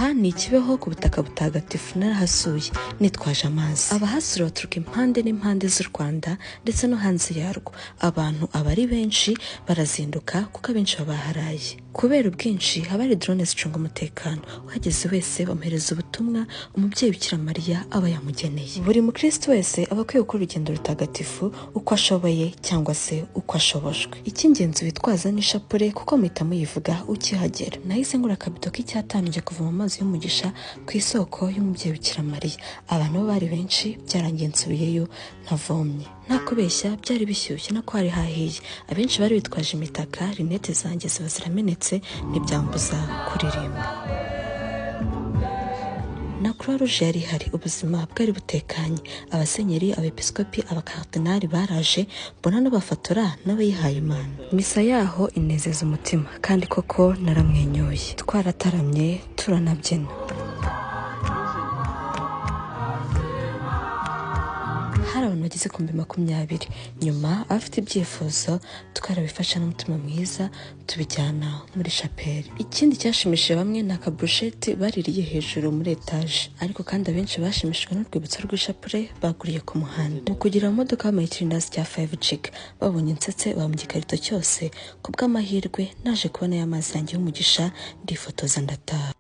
aha ni Kibeho ku butaka butagatifu narahasuye nitwaje amazi. Abahasura baturuka impande n'impande z'u Rwanda ndetse no hanze yarwo. Abantu abari benshi barazinduka kuko abenshi babaharaye. Kubera ubwinshi habari drone zicunga umutekano. Uhageze wese bamuhereza ubutumwa umubyeyi BikiraMariya aba yamugeneye. Buri mukristo wese aba akwiye gukora urugendo rutagatifu uko ashoboye cyangwa se uko ashobojwe. Icy'ingenzi witwaza ni ishapure kuko muhita muyivuga ukihagera. Nahise ngura akabido k'icyatanu njya kuvoma amazi y'umugisha ku isoko y'umubyeyi BikiraMariya. Abantu bari benshi byarangiye nsubiyeyo ntavomye. Nta kubeshya byari bishyushye no kwari hahiye. Abenshi bari bitwaje imitaka, rinete zanjye ziba ziramenetse ntibyambuza kuririmba. Na Croix-Rouge yari hari, ubuzima bwari butekanye. Abasenyeri, abepiskopi, abakardinali baraje, mbona n'abafatora n'abayihaye Imana. Misa yaho inezeza umutima kandi koko naramwenyuye. Twarataramye turanabyina. Hari abantu bageze ku 20. Nyuma abafite ibyifuzo twarabifasha n'umutima mwiza tubijyana muri chapelle. Ikindi cyashimishije bamwe na kabrusheti baririye hejuru muri etage, ariko kandi abenshi bashimishijwe n'urwibutso rw'ishapure baguriye ku muhanda. Mu kugira imodoka y'amayitirindasi cya 5G babonye nsetse ba mu gikarito cyose. Kubw'amahirwe naje kubona y'amazi yanjye y'umugisha ndifotoza ndataha.